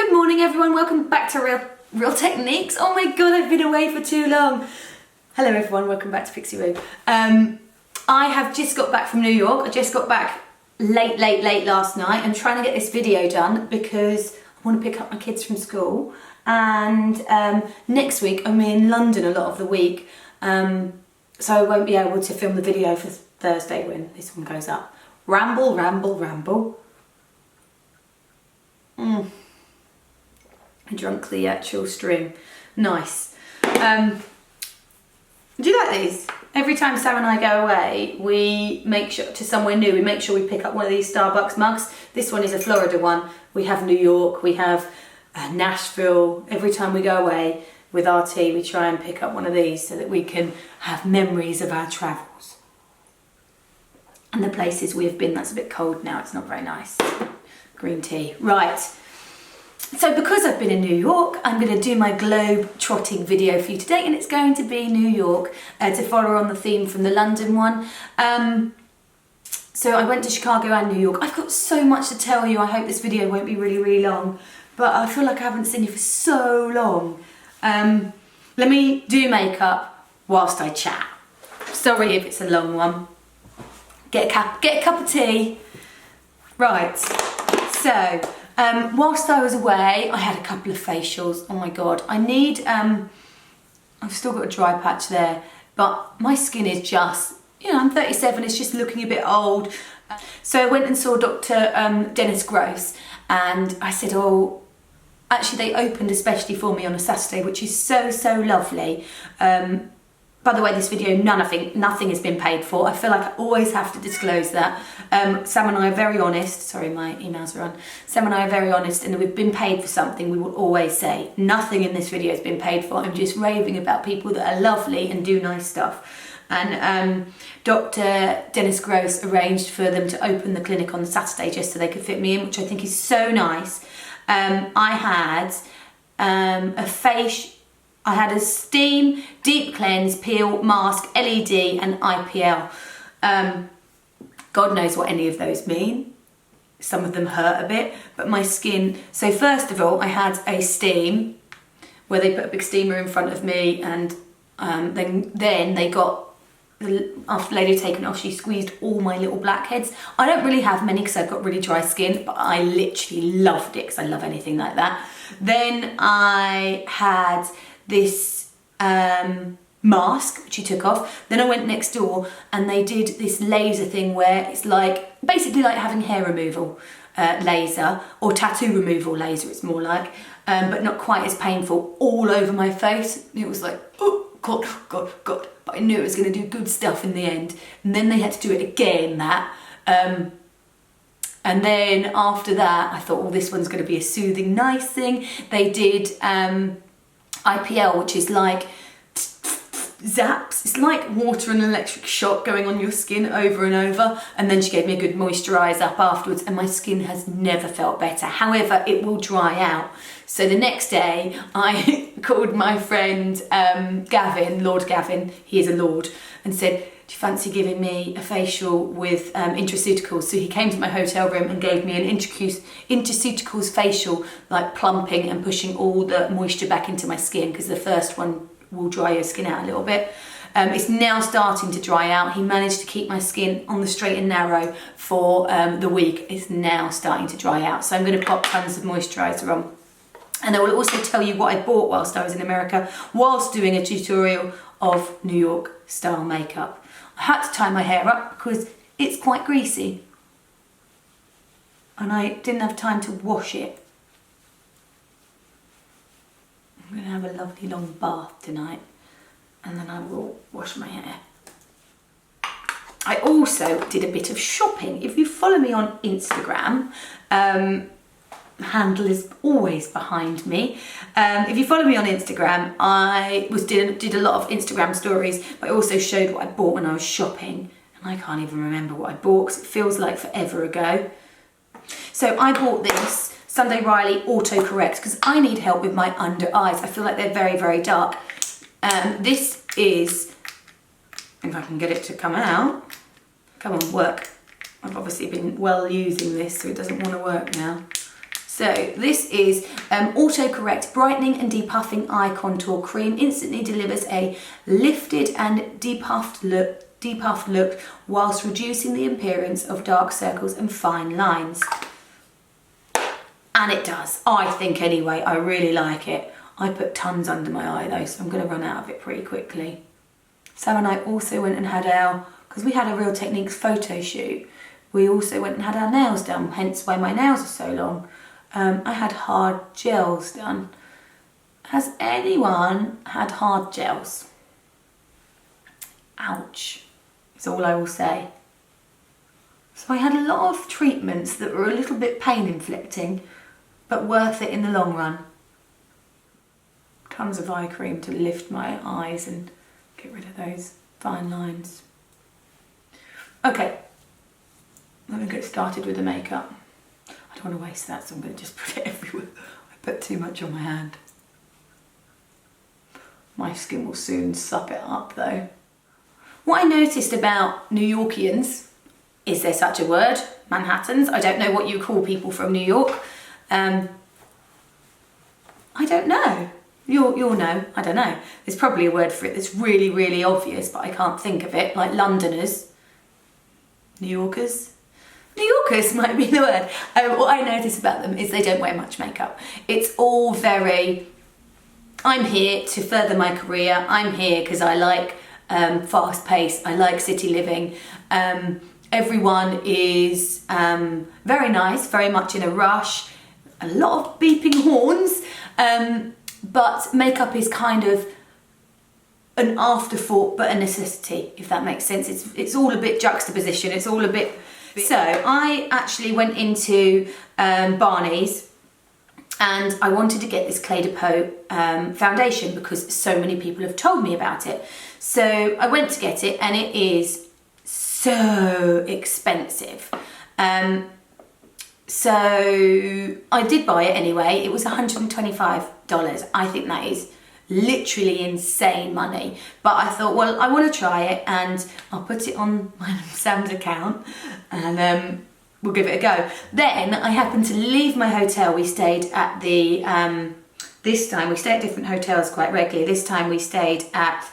Good morning everyone, welcome back to Real Techniques. Oh my god, I've been away for too long. Hello everyone, welcome back to Pixie Room. I have just got back from New York. I just got back late last night. I'm trying to get this video done because I want to pick up my kids from school, and next week I'm in London a lot of the week, so I won't be able to film the video for Thursday when this one goes up. Ramble. I drunk the actual string. Nice. Do you like these? Every time Sam and I go away, we make sure to somewhere new, we make sure we pick up one of these Starbucks mugs. This one is a Florida one. We have New York, we have Nashville. Every time we go away with our tea, we try and pick up one of these so that we can have memories of our travels. And the places we've been. That's a bit cold now, it's not very nice. Green tea. Right. So because I've been in New York, I'm going to do my globe trotting video for you today, and it's going to be New York to follow on the theme from the London one. So I went to Chicago and New York. I've got so much to tell you. I hope this video won't be really long, but I feel like I haven't seen you for so long. Let me do makeup whilst I chat. Sorry if it's a long one. Get a cup of tea. Right, so whilst I was away, I had a couple of facials. Oh my god, I need, I've still got a dry patch there, but my skin is just, you know, I'm 37, it's just looking a bit old. So I went and saw Dr. Dennis Gross, and I said, oh, actually they opened especially for me on a Saturday, which is so lovely. By the way, this video, nothing has been paid for. I feel like I always have to disclose that. Sam and I are very honest. Sorry, my emails are on. Sam and I are very honest, and if we've been paid for something, we will always say, nothing in this video has been paid for. I'm just raving about people that are lovely and do nice stuff. And Dr. Dennis Gross arranged for them to open the clinic on Saturday just so they could fit me in, which I think is so nice. I had I had a steam, deep cleanse, peel, mask, LED and IPL. God knows what any of those mean. Some of them hurt a bit, but my skin... So first of all, I had a steam where they put a big steamer in front of me, and then they got... After the lady had taken it off, she squeezed all my little blackheads. I don't really have many because I've got really dry skin, but I literally loved it because I love anything like that. Then I had this mask, which he took off. Then I went next door and they did this laser thing where it's like, basically like having hair removal laser, or tattoo removal laser, it's more like, but not quite as painful, all over my face. It was like, oh god, but I knew it was going to do good stuff in the end. And then they had to do it again, and then after that I thought, well, this one's going to be a soothing, nice thing. They did IPL, which is like zaps. It's like water and electric shock going on your skin over and over. And then she gave me a good moisturize up afterwards, and my skin has never felt better. However, it will dry out. So the next day I called my friend Gavin, Lord Gavin, he is a lord, and said, do you fancy giving me a facial with intraceuticals? So he came to my hotel room and gave me an intraceuticals facial, like plumping and pushing all the moisture back into my skin, because the first one will dry your skin out a little bit. It's now starting to dry out. He managed to keep my skin on the straight and narrow for the week. It's now starting to dry out. So I'm going to pop tons of moisturiser on. And I will also tell you what I bought whilst I was in America, whilst doing a tutorial of New York style makeup. I had to tie my hair up because it's quite greasy, and I didn't have time to wash it. I'm going to have a lovely long bath tonight, and then I will wash my hair. I also did a bit of shopping. If you follow me on Instagram, handle is always behind me. If you follow me on Instagram, I did a lot of Instagram stories, but I also showed what I bought when I was shopping, and I can't even remember what I bought because it feels like forever ago. So I bought this Sunday Riley Autocorrect because I need help with my under eyes. I feel like they're very dark. This is, if I can get it to come out, come on, work. I've obviously been well using this, so it doesn't want to work now. So this is Autocorrect Brightening and Depuffing Eye Contour Cream. Instantly delivers a lifted and depuffed look whilst reducing the appearance of dark circles and fine lines. And it does, I think anyway. I really like it. I put tons under my eye though, so I'm going to run out of it pretty quickly. Sam and I also went and had because we had a Real Techniques photo shoot, we also went and had our nails done, hence why my nails are so long. I had hard gels done. Has anyone had hard gels? Ouch, is all I will say. So I had a lot of treatments that were a little bit pain inflicting, but worth it in the long run. Tons of eye cream to lift my eyes and get rid of those fine lines. Okay, let me get started with the makeup. I don't want to waste that, so I'm going to just put it everywhere. I put too much on my hand. My skin will soon sup it up though. What I noticed about New Yorkians, is there such a word? Manhattans? I don't know what you call people from New York. I don't know. You'll know. I don't know. There's probably a word for it that's really, really obvious, but I can't think of it. Like Londoners. New Yorkers? New Yorkers might be the word. What I notice about them is they don't wear much makeup. It's all very, I'm here to further my career. I'm here because I like fast pace. I like city living. Everyone is very nice, very much in a rush. A lot of beeping horns, but makeup is kind of an afterthought but a necessity, if that makes sense. It's all a bit juxtaposition, it's all a bit... So I actually went into Barney's and I wanted to get this Clé de Peau foundation because so many people have told me about it. So I went to get it and it is so expensive. So I did buy it anyway. It was $125. I think that is literally insane money. But I thought, well, I want to try it and I'll put it on my Sam's account and we'll give it a go. Then I happened to leave my hotel. We stayed at the, this time, we stay at different hotels quite regularly. This time we stayed at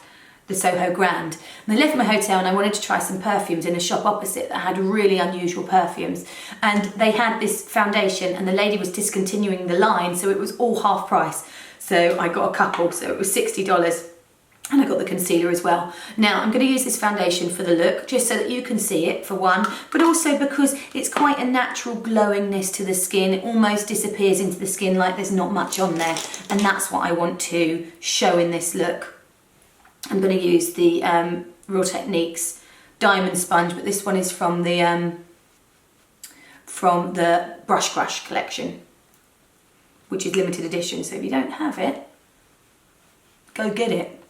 the Soho Grand. And I left my hotel and I wanted to try some perfumes in a shop opposite that had really unusual perfumes. And they had this foundation and the lady was discontinuing the line, so it was all half price. So I got a couple, so it was $60. And I got the concealer as well. Now I'm going to use this foundation for the look, just so that you can see it for one, but also because it's quite a natural glowingness to the skin. It almost disappears into the skin like there's not much on there. And that's what I want to show in this look. I'm going to use the Real Techniques diamond sponge, but this one is from the Brush Crush collection, which is limited edition. So if you don't have it, go get it.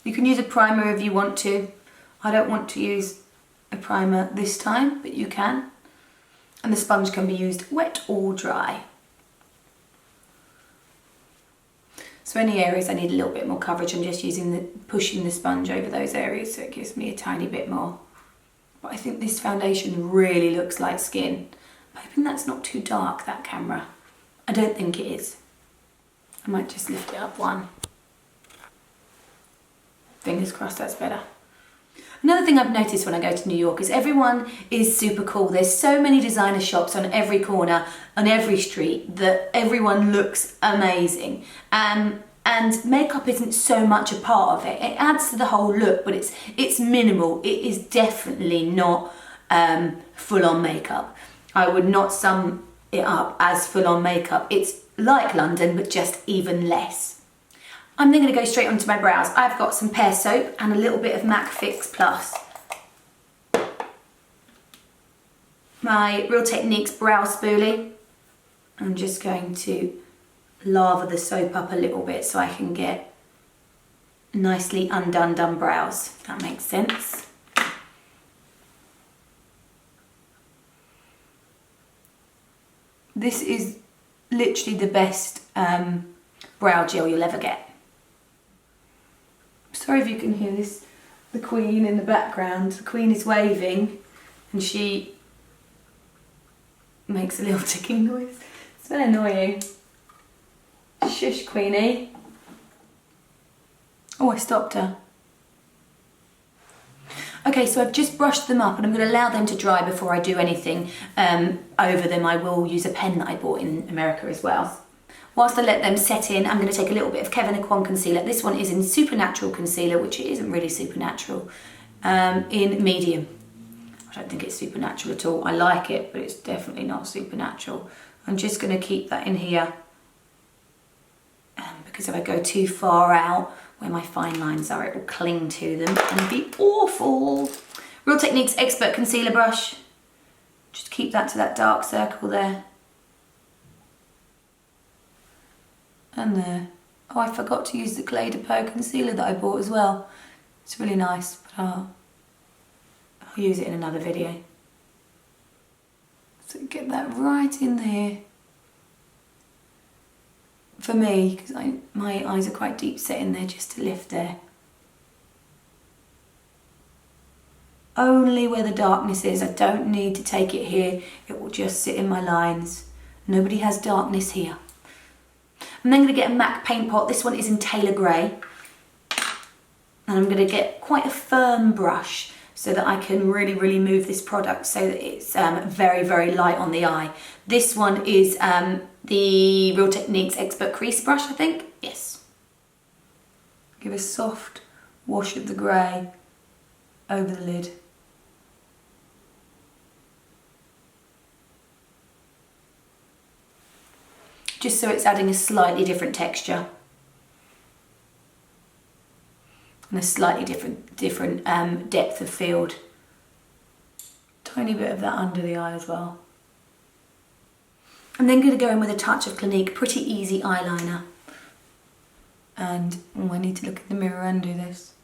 You can use a primer if you want to. I don't want to use a primer this time, but you can. And the sponge can be used wet or dry. So any areas I need a little bit more coverage, I'm just pushing the sponge over those areas so it gives me a tiny bit more. But I think this foundation really looks like skin. I'm hoping that's not too dark, that camera. I don't think it is. I might just lift it up one. Fingers crossed that's better. Another thing I've noticed when I go to New York is everyone is super cool. There's so many designer shops on every corner, on every street, that everyone looks amazing. And makeup isn't so much a part of it. It adds to the whole look, but it's minimal. It is definitely not full-on makeup. I would not sum it up as full-on makeup. It's like London, but just even less. I'm then going to go straight onto my brows. I've got some Pears Soap and a little bit of MAC Fix Plus. My Real Techniques brow spoolie. I'm just going to lather the soap up a little bit so I can get nicely undone brows, if that makes sense. This is literally the best brow gel you'll ever get. Sorry if you can hear this, the Queen in the background. The Queen is waving and she makes a little ticking noise. It's been annoying. Shush, Queenie. Oh, I stopped her. Okay, so I've just brushed them up and I'm going to allow them to dry before I do anything over them. I will use a pen that I bought in America as well. Whilst I let them set in, I'm going to take a little bit of Kevyn Aucoin concealer. This one is in Supernatural Concealer, which it isn't really supernatural, in medium. I don't think it's supernatural at all. I like it, but it's definitely not supernatural. I'm just going to keep that in here because if I go too far out where my fine lines are, it will cling to them and be awful. Real Techniques Expert Concealer Brush. Just keep that to that dark circle there. And there. Oh, I forgot to use the Clé de Peau concealer that I bought as well. It's really nice, but I'll use it in another video. So get that right in there. For me, because my eyes are quite deep set in there, just to lift there. Only where the darkness is. I don't need to take it here. It will just sit in my lines. Nobody has darkness here. I'm then going to get a MAC paint pot. This one is in Tailor Grey. And I'm going to get quite a firm brush so that I can really, really move this product so that it's very, very light on the eye. This one is the Real Techniques Expert Crease Brush, I think. Yes. Give a soft wash of the grey over the lid. Just so it's adding a slightly different texture. And a slightly different depth of field. Tiny bit of that under the eye as well. I'm then going to go in with a touch of Clinique Pretty Easy eyeliner. And I need to look in the mirror and do this.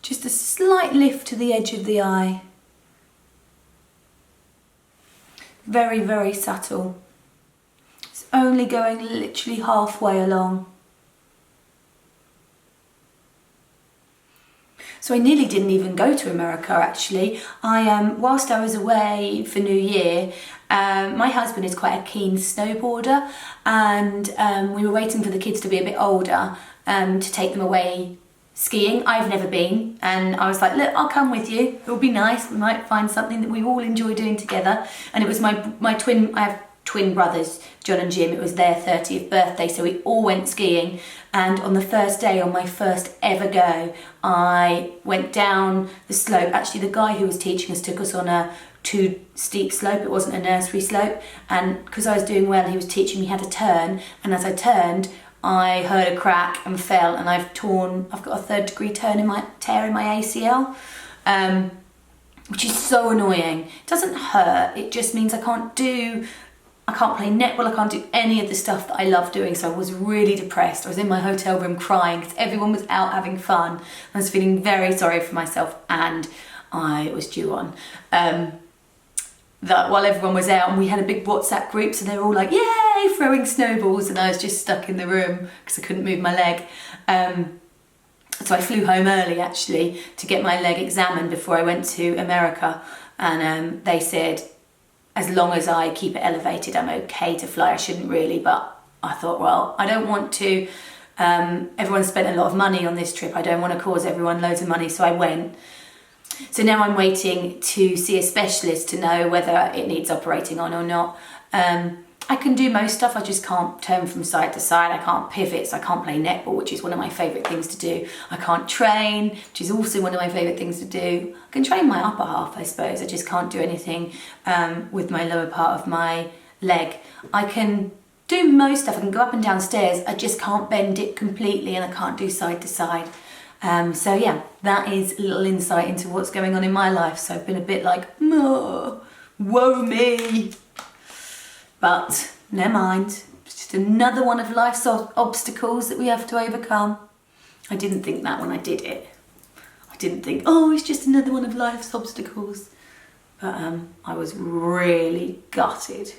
Just a slight lift to the edge of the eye. Very, very subtle. It's only going literally halfway along. So I nearly didn't even go to America actually. Whilst I was away for New Year, my husband is quite a keen snowboarder and we were waiting for the kids to be a bit older to take them away skiing. I've never been and I was like, look, I'll come with you. It'll be nice. We might find something that we all enjoy doing together. And it was my twin, I have twin brothers, John and Jim. It was their 30th birthday, so we all went skiing. And on the first day, on my first ever go, I went down the slope. Actually, the guy who was teaching us took us on a too steep slope. It wasn't a nursery slope. And because I was doing well, he was teaching me how to turn. And as I turned, I heard a crack and fell, and I've got a 3rd degree tear in my ACL, which is so annoying. It doesn't hurt, it just means I can't play netball, I can't do any of the stuff that I love doing, so I was really depressed. I was in my hotel room crying because everyone was out having fun. I was feeling very sorry for myself and I was due on. That while everyone was out and we had a big WhatsApp group, so they were all like, yay, throwing snowballs, and I was just stuck in the room because I couldn't move my leg. So I flew home early actually to get my leg examined before I went to America, and they said as long as I keep it elevated I'm okay to fly. I shouldn't really, but I thought, well, I don't want to, everyone spent a lot of money on this trip, I don't want to cause everyone loads of money, so I went. So now I'm waiting to see a specialist to know whether it needs operating on or not. I can do most stuff, I just can't turn from side to side, I can't pivot, so I can't play netball, which is one of my favourite things to do. I can't train, which is also one of my favourite things to do. I can train my upper half, I suppose, I just can't do anything with my lower part of my leg. I can do most stuff, I can go up and down stairs, I just can't bend it completely and I can't do side to side. So yeah, that is a little insight into what's going on in my life. So I've been a bit like, oh, woe me. But never mind, it's just another one of life's obstacles that we have to overcome. I didn't think that when I did it. I didn't think, oh, it's just another one of life's obstacles. But I was really gutted.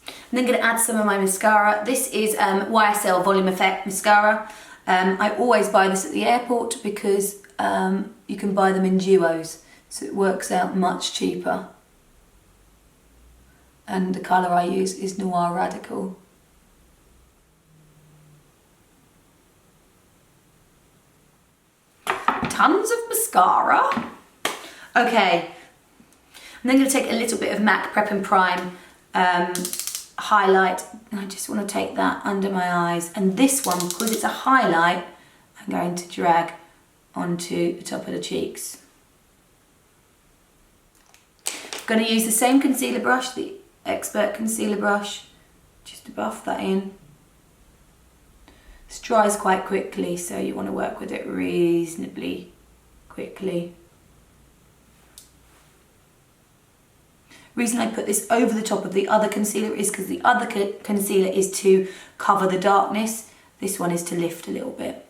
I'm then going to add some of my mascara. This is YSL Volume Effet mascara. I always buy this at the airport because you can buy them in duos, so it works out much cheaper. And the colour I use is Noir Radical. Tons of mascara. Okay, I'm then going to take a little bit of MAC Prep and Prime highlight, and I just want to take that under my eyes. And this one, because it's a highlight, I'm going to drag onto the top of the cheeks. I'm going to use the same concealer brush, the Expert Concealer Brush, just to buff that in. This dries quite quickly, so you want to work with it reasonably quickly. Reason I put this over the top of the other concealer is because the other concealer is to cover the darkness. This one is to lift a little bit.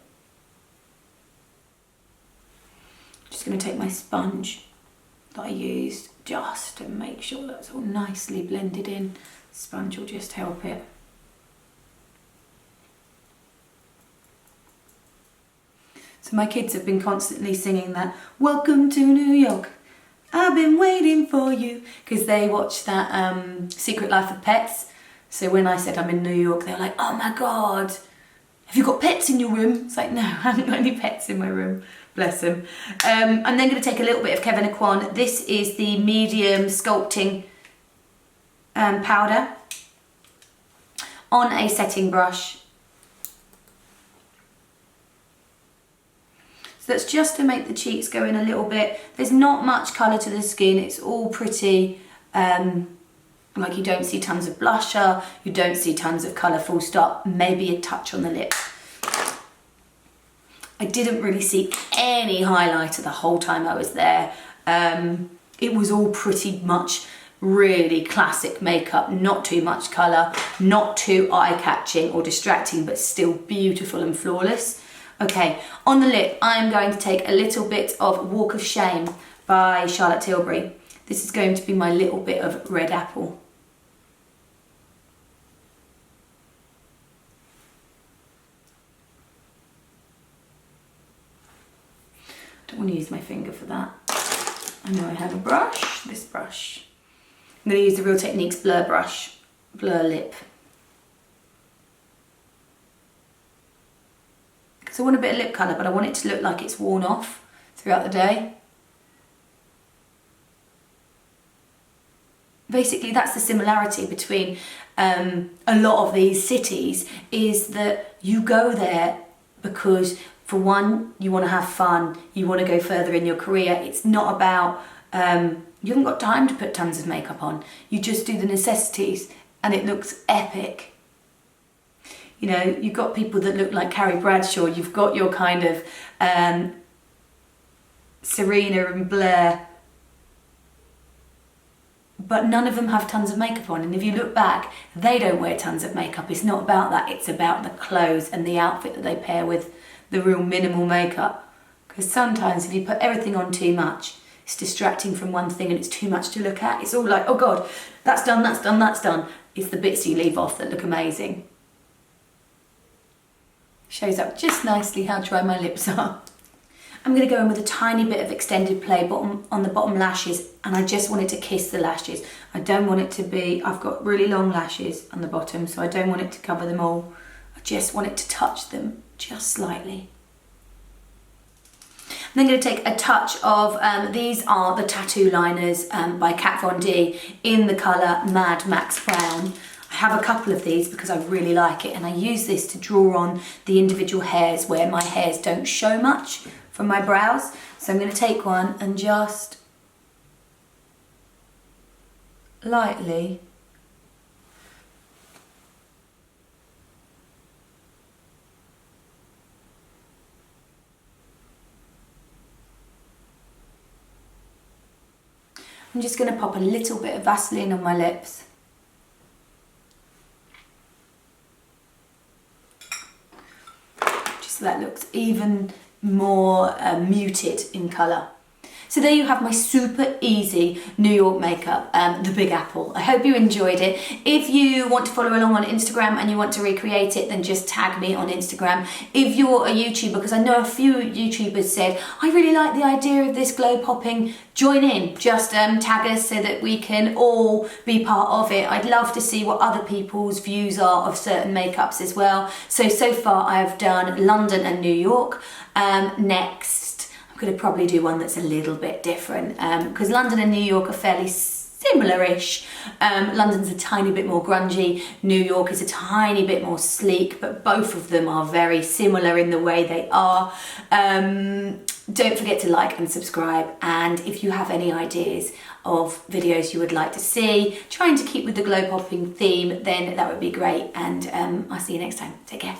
Just going to take my sponge that I used just to make sure that's all nicely blended in. Sponge will just help it. So my kids have been constantly singing that "Welcome to New York, I've been waiting for you," because they watch that Secret Life of Pets. So when I said I'm in New York, they were like, "Oh my God, have you got pets in your room?" It's like, no, I haven't got any pets in my room. Bless them. I'm then going to take a little bit of Kevyn Aucoin. This is the medium sculpting powder on a setting brush. So that's just to make the cheeks go in a little bit. There's not much colour to the skin. It's all pretty, like you don't see tons of blusher, you don't see tons of colour, full stop, maybe a touch on the lip. I didn't really see any highlighter the whole time I was there. It was all pretty much really classic makeup, not too much colour, not too eye-catching or distracting, but still beautiful and flawless. Okay, on the lip, I'm going to take a little bit of Walk of Shame by Charlotte Tilbury. This is going to be my little bit of red apple. I don't want to use my finger for that. I know I have a brush, this brush. I'm going to use the Real Techniques Blur brush, Blur Lip. Because I want a bit of lip colour, but I want it to look like it's worn off throughout the day. Basically, that's the similarity between a lot of these cities, is that you go there because, for one, you want to have fun, you want to go further in your career. It's not about, you haven't got time to put tons of makeup on. You just do the necessities and it looks epic. You know, you've got people that look like Carrie Bradshaw, you've got your kind of Serena and Blair, but none of them have tons of makeup on. And if you look back, they don't wear tons of makeup. It's not about that, it's about the clothes and the outfit that they pair with the real minimal makeup. Because sometimes if you put everything on too much, it's distracting from one thing and it's too much to look at. It's all like, oh God, that's done, that's done, that's done. It's the bits you leave off that look amazing. Shows up just nicely how dry my lips are. I'm going to go in with a tiny bit of extended play on the bottom lashes, and I just want it to kiss the lashes. I don't want it to be, I've got really long lashes on the bottom, so I don't want it to cover them all. I just want it to touch them just slightly. I'm then going to take a touch of, these are the tattoo liners by Kat Von D in the colour Mad Max Brown. I have a couple of these because I really like it, and I use this to draw on the individual hairs where my hairs don't show much from my brows. So I'm going to take one and just lightly I'm just going to pop a little bit of Vaseline on my lips. Just so that looks even more muted in colour. So there you have my super easy New York makeup, the Big Apple. I hope you enjoyed it. If you want to follow along on Instagram and you want to recreate it, then just tag me on Instagram. If you're a YouTuber, because I know a few YouTubers said, I really like the idea of this glow popping, join in. Just tag us so that we can all be part of it. I'd love to see what other people's views are of certain makeups as well. So far I have done London and New York. Next, I'm going to probably do one that's a little bit different because London and New York are fairly similar-ish. London's a tiny bit more grungy, New York is a tiny bit more sleek, but both of them are very similar in the way they are. Don't forget to like and subscribe, and if you have any ideas of videos you would like to see, trying to keep with the glow popping theme, then that would be great, and I'll see you next time. Take care.